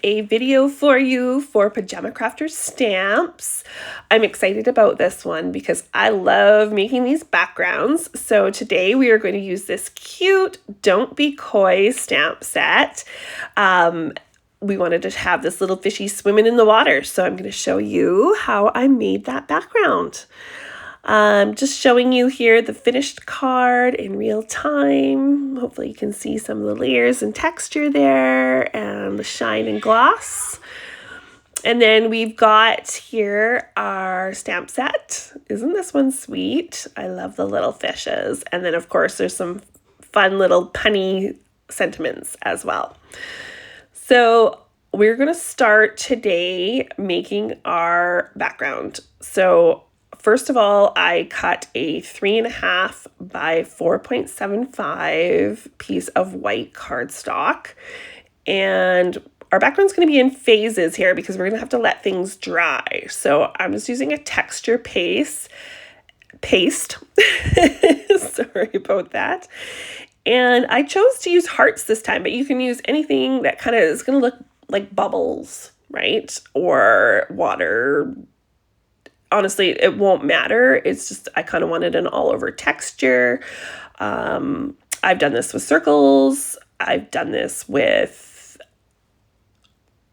a video for you for Pajama Crafters stamps. I'm excited about this one because I love making these backgrounds. So today we are going to use this cute Don't Be Coy stamp set. We wanted to have this little fishy swimming in the water, so I'm going to show you how I made that background. Just showing you here the finished card in real time. Hopefully you can see some of the layers and texture there and the shine and gloss. And then we've got here our stamp set. Isn't this one sweet? I love the little fishes. And then of course there's some fun little punny sentiments as well. So we're going to start today making our background. So first of all, I cut a 3.5 by 4.75 piece of white cardstock. And our background's going to be in phases here because we're going to have to let things dry. So I'm just using a texture paste. Sorry about that. And I chose to use hearts this time, but you can use anything that kind of is going to look like bubbles, right? Or water. Honestly, it won't matter. It's just, I kind of wanted an all over texture. I've done this with circles. I've done this with,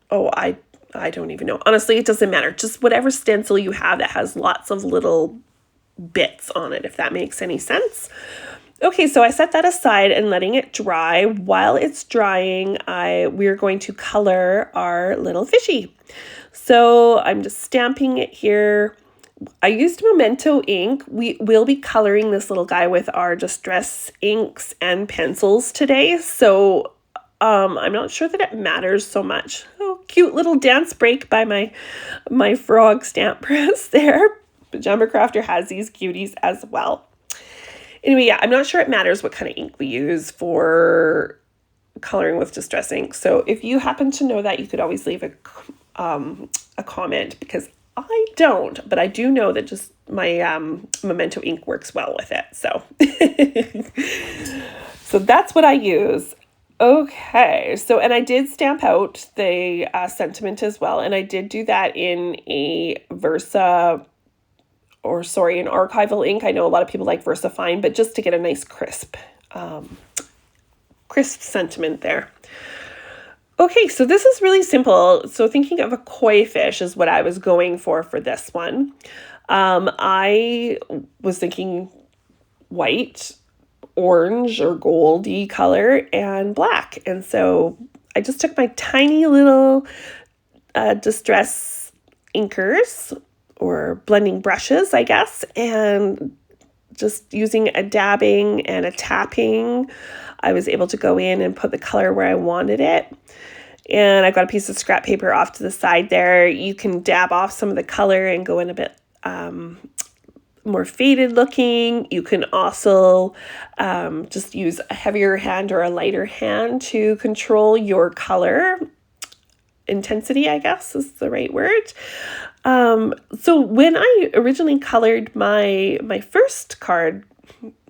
I don't even know. Honestly, it doesn't matter. Just whatever stencil you have that has lots of little bits on it, if that makes any sense. Okay, so I set that aside and letting it dry. While it's drying, we're going to color our little fishy. So I'm just stamping it here. I used Memento ink. We will be coloring this little guy with our Distress inks and pencils today. So I'm not sure that it matters so much. Oh, cute little dance break by my frog stamp press there. Pajama Crafter has these cuties as well. Anyway, yeah, I'm not sure it matters what kind of ink we use for coloring with Distress ink. So if you happen to know that, you could always leave a comment because I don't, but I do know that just my Memento ink works well with it. So, so that's what I use. Okay, so, and I did stamp out the sentiment as well. And I did do that in a an archival ink. I know a lot of people like VersaFine, but just to get a nice crisp sentiment there. Okay, so this is really simple. So thinking of a koi fish is what I was going for this one. I was thinking white, orange or goldy color, and black. And so I just took my tiny little Distress inkers or blending brushes, I guess, and just using a dabbing and a tapping, I was able to go in and put the color where I wanted it. And I've got a piece of scrap paper off to the side there. You can dab off some of the color and go in a bit more faded looking. You can also just use a heavier hand or a lighter hand to control your color intensity, I guess is the right word. So when I originally colored my first card,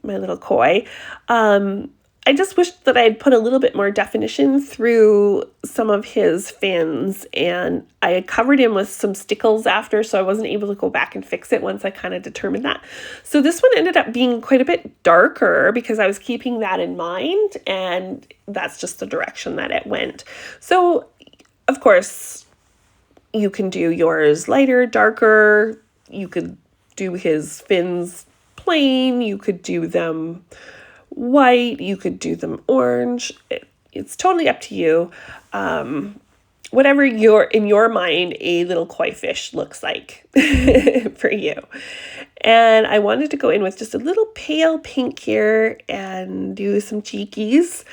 my little koi, I just wished that I had put a little bit more definition through some of his fins, and I had covered him with some stickles after, so I wasn't able to go back and fix it once I kind of determined that. So this one ended up being quite a bit darker because I was keeping that in mind, and that's just the direction that it went. So, of course, you can do yours lighter, darker. You could do his fins plain. You could do them white. You could do them orange. It's totally up to you. Whatever in your mind a little koi fish looks like for you. And I wanted to go in with just a little pale pink here and do some cheekies.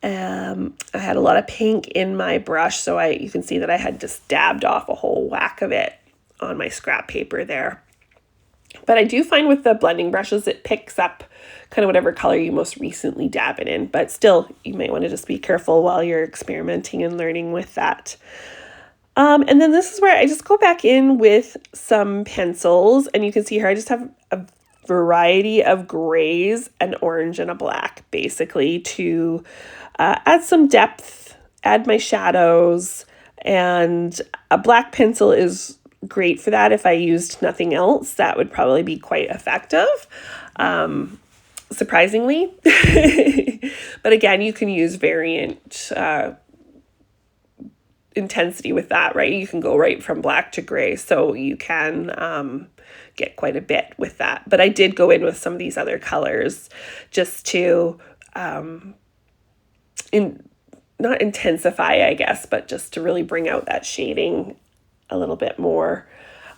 I had a lot of pink in my brush, so you can see that I had just dabbed off a whole whack of it on my scrap paper there. But I do find with the blending brushes, it picks up kind of whatever color you most recently dab it in. But still, you might want to just be careful while you're experimenting and learning with that. And then this is where I just go back in with some pencils. And you can see here, I just have a variety of grays, an orange, and a black, basically, to add some depth, add my shadows, And a black pencil is great for that. If I used nothing else, that would probably be quite effective, surprisingly. But again, you can use variant intensity with that, right? You can go right from black to gray, so you can get quite a bit with that. But I did go in with some of these other colors just to not intensify, I guess, but just to really bring out that shading a little bit more.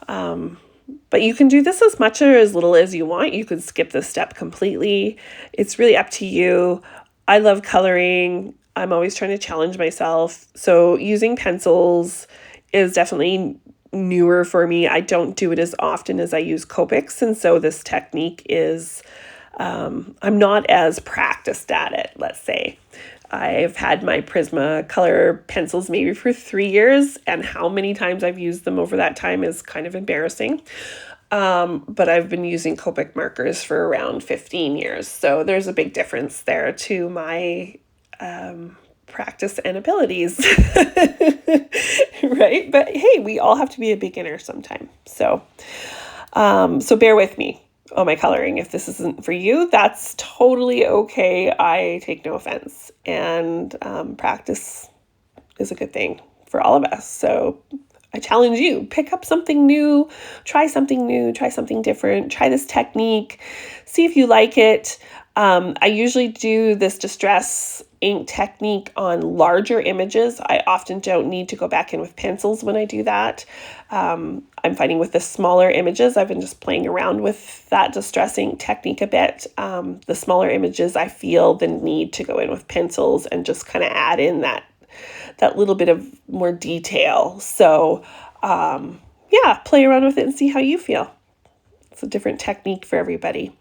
But you can do this as much or as little as you want. You could skip this step completely. It's really up to you. I love coloring. I'm always trying to challenge myself. So using pencils is definitely newer for me. I don't do it as often as I use Copics. And so this technique is, I'm not as practiced at it, let's say. I've had my Prismacolor pencils maybe for 3 years, and how many times I've used them over that time is kind of embarrassing. But I've been using Copic markers for around 15 years. So there's a big difference there to my practice and abilities, right? But hey, we all have to be a beginner sometime. So bear with me on my coloring. If this isn't for you, that's totally okay. I take no offense. And practice is a good thing for all of us. So I challenge you, pick up something new, try something different, try this technique, see if you like it. I usually do this distress ink technique on larger images. I often don't need to go back in with pencils when I do that. I'm finding with the smaller images, I've been just playing around with that distress ink technique a bit. The smaller images, I feel the need to go in with pencils and just kind of add in that little bit of more detail. So play around with it and see how you feel. It's a different technique for everybody.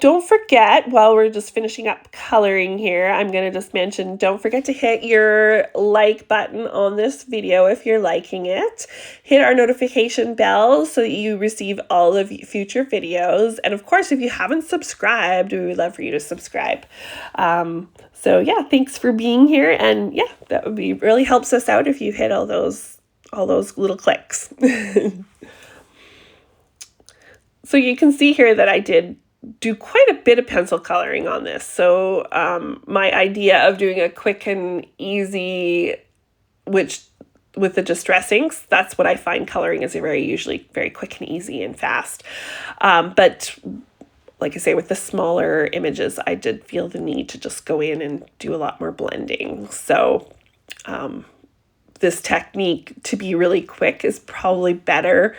Don't forget, while we're just finishing up coloring here, I'm going to just mention, don't forget to hit your like button on this video if you're liking it. Hit our notification bell so that you receive all of future videos. And of course, if you haven't subscribed, we would love for you to subscribe. Thanks for being here. And that would be really helps us out if you hit all those little clicks. So you can see here that I did do quite a bit of pencil coloring on this. So my idea of doing a quick and easy, which with the distress inks, that's what I find coloring is usually very quick and easy and fast. But like I say, with the smaller images, I did feel the need to just go in and do a lot more blending. So this technique to be really quick is probably better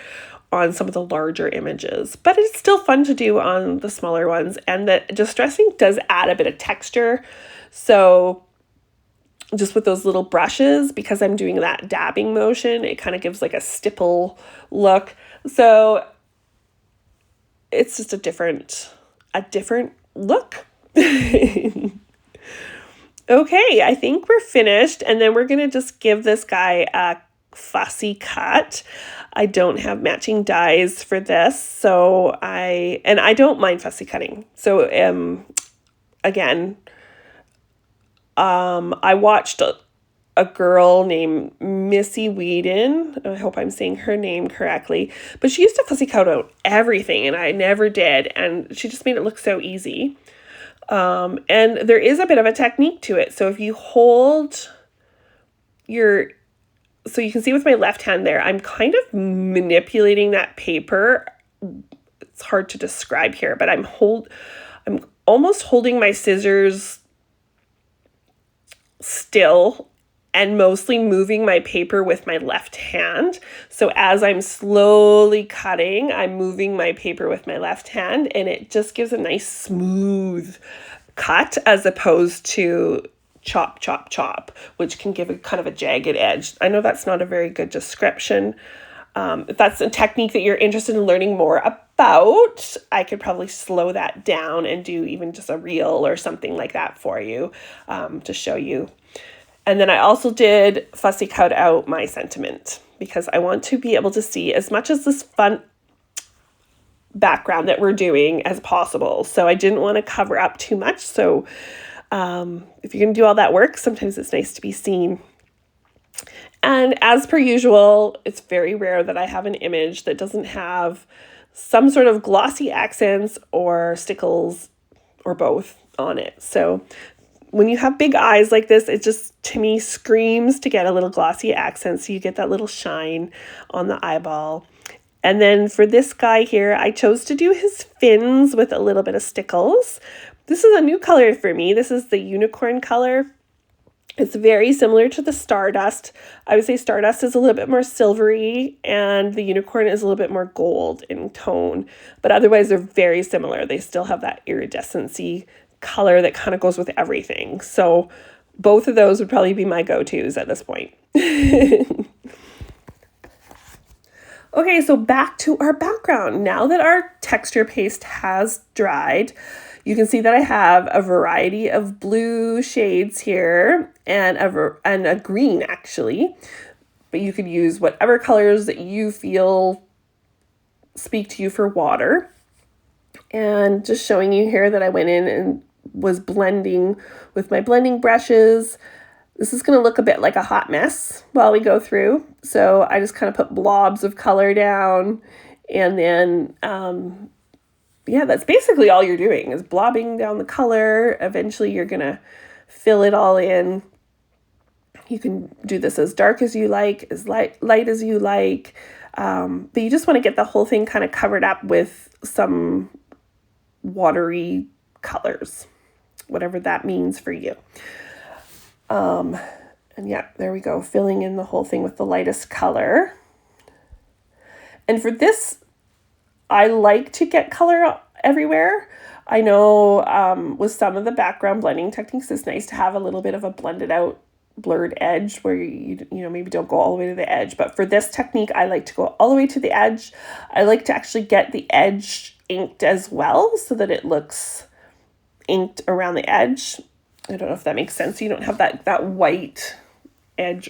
on some of the larger images, but it's still fun to do on the smaller ones. And the distress ink does add a bit of texture. So just with those little brushes, because I'm doing that dabbing motion, it kind of gives like a stipple look. So it's just a different look. Okay, I think we're finished. And then we're going to just give this guy a fussy cut. I don't have matching dies for this, so I don't mind fussy cutting. So I watched a girl named Missy Whedon. I hope I'm saying her name correctly, but she used to fussy cut out everything, and I never did, and she just made it look so easy. And there is a bit of a technique to it. So if you hold so you can see with my left hand there, I'm kind of manipulating that paper. It's hard to describe here, but I'm almost holding my scissors still and mostly moving my paper with my left hand. So as I'm slowly cutting, I'm moving my paper with my left hand, and it just gives a nice smooth cut as opposed to chop, chop, chop, which can give a kind of a jagged edge. I know that's not a very good description. If that's a technique that you're interested in learning more about, I could probably slow that down and do even just a reel or something like that for you to show you. And then I also did fussy cut out my sentiment because I want to be able to see as much as this fun background that we're doing as possible. So I didn't want to cover up too much. So If you're going to do all that work, sometimes it's nice to be seen. And as per usual, it's very rare that I have an image that doesn't have some sort of glossy accents or stickles or both on it. So when you have big eyes like this, it just, to me, screams to get a little glossy accent so you get that little shine on the eyeball. And then for this guy here, I chose to do his fins with a little bit of stickles. This is a new color for me. This is the unicorn color. It's very similar to the Stardust. I would say Stardust is a little bit more silvery and the unicorn is a little bit more gold in tone. But otherwise, they're very similar. They still have that iridescency color that kind of goes with everything. So both of those would probably be my go-tos at this point. Okay, so back to our background. Now that our texture paste has dried, you can see that I have a variety of blue shades here and a green actually, but you could use whatever colors that you feel speak to you for water. And just showing you here that I went in and was blending with my blending brushes. This is going to look a bit like a hot mess while we go through. So I just kind of put blobs of color down and then yeah, that's basically all you're doing is blobbing down the color. Eventually you're going to fill it all in. You can do this as dark as you like, as light as you like. But you just want to get the whole thing kind of covered up with some watery colors, whatever that means for you. And yeah, there we go. Filling in the whole thing with the lightest color. And for this, I like to get color everywhere. I know with some of the background blending techniques, it's nice to have a little bit of a blended out blurred edge where you know, maybe don't go all the way to the edge. But for this technique, I like to go all the way to the edge. I like to actually get the edge inked as well so that it looks inked around the edge. I don't know if that makes sense. You don't have that white edge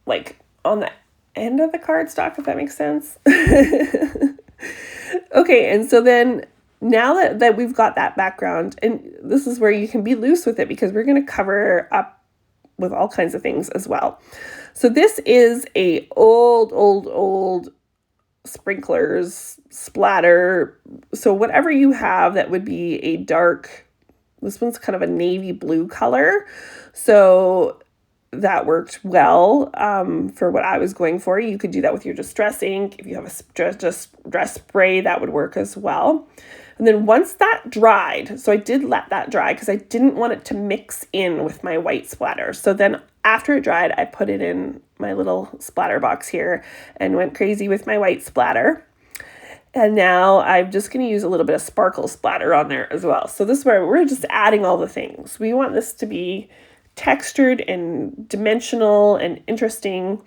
like on the end of the cardstock, if that makes sense. Okay, and so then now that we've got that background, and this is where you can be loose with it because we're going to cover up with all kinds of things as well. So this is a old sprinklers splatter. So whatever you have that would be a dark, this one's kind of a navy blue color. So that worked well for what I was going for. You could do that with your distress ink. If you have a distress spray, that would work as well. And then once that dried, so I did let that dry because I didn't want it to mix in with my white splatter. So then after it dried, I put it in my little splatter box here and went crazy with my white splatter. And now I'm just going to use a little bit of sparkle splatter on there as well. So this is where we're just adding all the things. We want this to be textured and dimensional and interesting.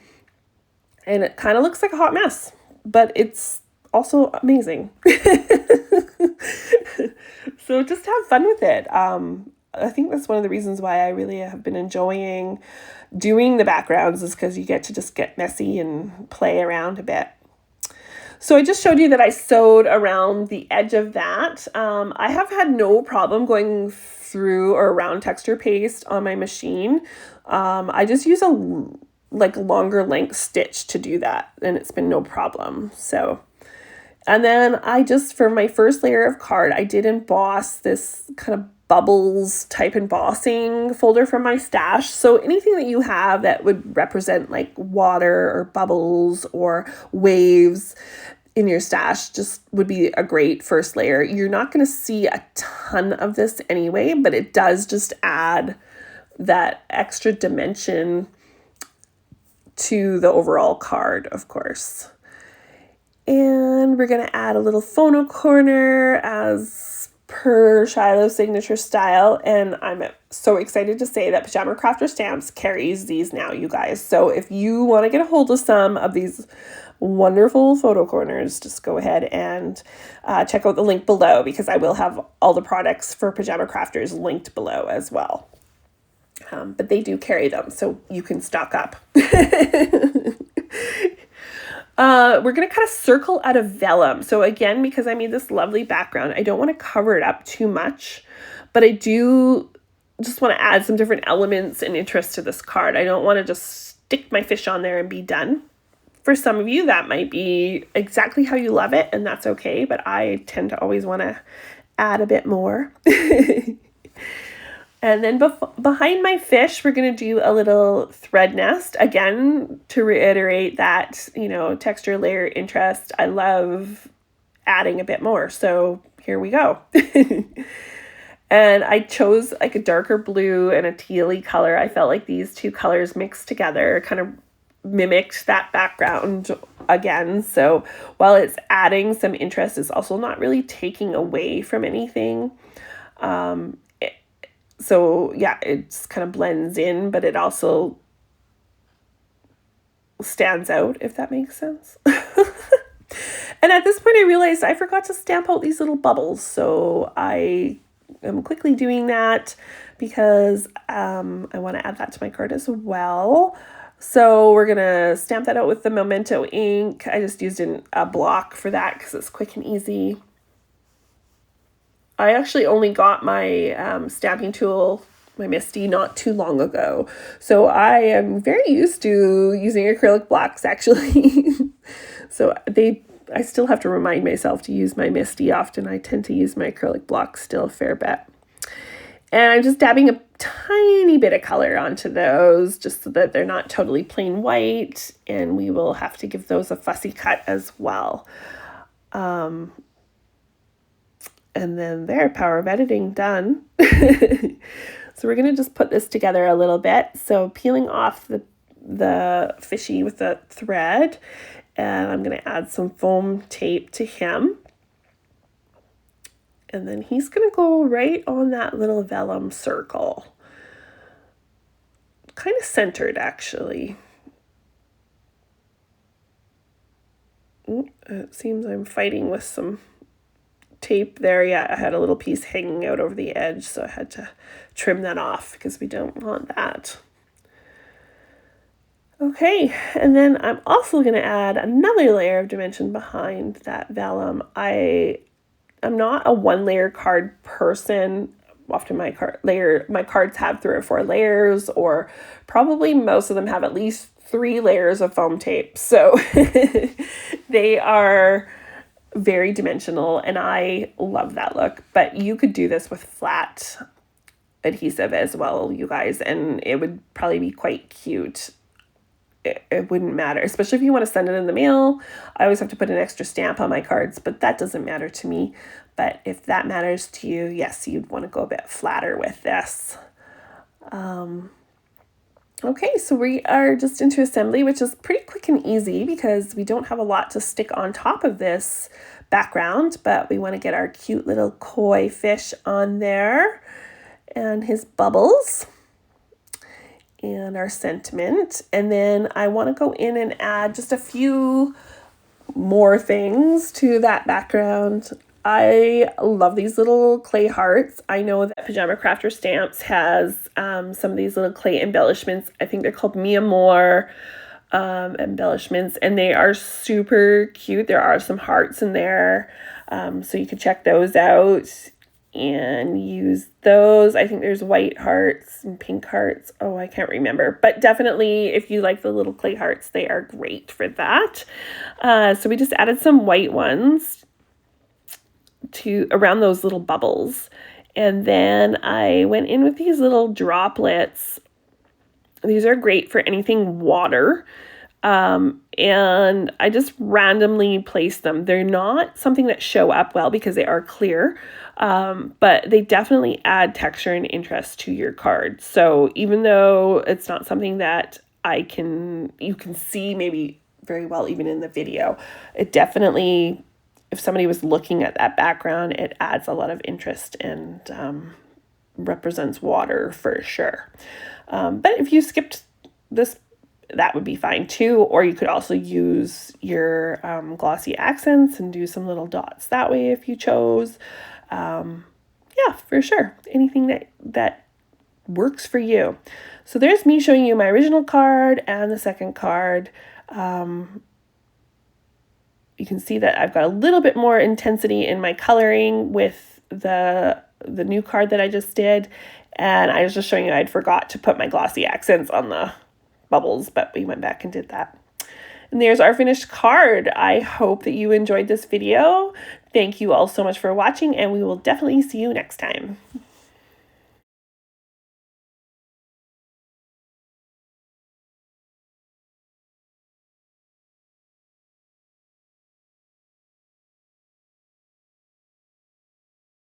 And it kind of looks like a hot mess, but it's also amazing. So just have fun with it. I think that's one of the reasons why I really have been enjoying doing the backgrounds is because you get to just get messy and play around a bit. So I just showed you that I sewed around the edge of that. I have had no problem going through or around texture paste on my machine. I just use a longer length stitch to do that, and it's been no problem. So, and then I just, for my first layer of card, I did emboss this kind of bubbles type embossing folder from my stash. So anything that you have that would represent like water or bubbles or waves in your stash just would be a great first layer. You're not going to see a ton of this anyway, but it does just add that extra dimension to the overall card, of course. And we're going to add a little phono corner as per Shiloh's signature style. And I'm so excited to say that Pajama Crafter Stamps carries these now, you guys. So if you want to get a hold of some of these wonderful photo corners, just go ahead and check out the link below because I will have all the products for Pajama Crafters linked below as well. But they do carry them, so you can stock up. We're going to kind of circle out of vellum. So again, because I made this lovely background, I don't want to cover it up too much, but but I do just want to add some different elements and interest to this card. I don't want to just stick my fish on there and be done. For some of you, that might be exactly how you love it, and that's okay, but I tend to always want to add a bit more. And then behind my fish, we're going to do a little thread nest. Again, to reiterate that, texture, layer, interest, I love adding a bit more. So here we go. And I chose like a darker blue and a tealy color. I felt like these two colors mixed together kind of mimicked that background again. So while it's adding some interest, it's also not really taking away from anything. So yeah, it kind of blends in, but it also stands out, if that makes sense. And at this point, I realized I forgot to stamp out these little bubbles. So I am quickly doing that because I want to add that to my card as well. So we're going to stamp that out with the Memento ink. I just used a block for that because it's quick and easy. I actually only got my stamping tool, my Misty, not too long ago. So I am very used to using acrylic blocks, actually. So I still have to remind myself to use my Misty often. I tend to use my acrylic blocks still a fair bit. And I'm just dabbing a tiny bit of color onto those just so that they're not totally plain white. And we will have to give those a fussy cut as well. And then there, power of editing done. So we're going to just put this together a little bit. So peeling off the fishy with the thread, and I'm going to add some foam tape to him. And then he's going to go right on that little vellum circle. Kind of centered, actually. It seems I'm fighting with some tape there. Yeah, I had a little piece hanging out over the edge, so I had to trim that off because we don't want that. Okay, and then I'm also going to add another layer of dimension behind that vellum. I'm not a one layer card person. Often my cards have 3 or 4 layers, or probably most of them have at least 3 layers of foam tape. So they are very dimensional, and I love that look. But you could do this with flat adhesive as well, you guys, and it would probably be quite cute. It wouldn't matter, especially if you want to send it in the mail. I always have to put an extra stamp on my cards, but that doesn't matter to me. But if that matters to you, yes, you'd want to go a bit flatter with this. Okay, so we are just into assembly, which is pretty quick and easy because we don't have a lot to stick on top of this background, but we want to get our cute little koi fish on there and his bubbles and our sentiment. And then I want to go in and add just a few more things to that background. I love these little clay hearts. I know that Pajama Crafter Stamps has some of these little clay embellishments. I think they're called Mi Amor embellishments, and they are super cute. There are some hearts in there, so you can check those out and use those. I think there's white hearts and pink hearts. Oh, I can't remember. But definitely, if you like the little clay hearts, they are great for that. So we just added some white ones to around those little bubbles. And then I went in with these little droplets. These are great for anything water. And I just randomly placed them. They're not something that show up well because they are clear, but they definitely add texture and interest to your card. So even though it's not something that you can see maybe very well even in the video, it definitely, if somebody was looking at that background, it adds a lot of interest and represents water for sure. But if you skipped this, that would be fine too. Or you could also use your glossy accents and do some little dots that way if you chose. Yeah, for sure. Anything that works for you. So there's me showing you my original card and the second card. You can see that I've got a little bit more intensity in my coloring with the the new card that I just did. And I was just showing you I'd forgot to put my glossy accents on the bubbles, but we went back and did that. And there's our finished card. I hope that you enjoyed this video. Thank you all so much for watching, and we will definitely see you next time.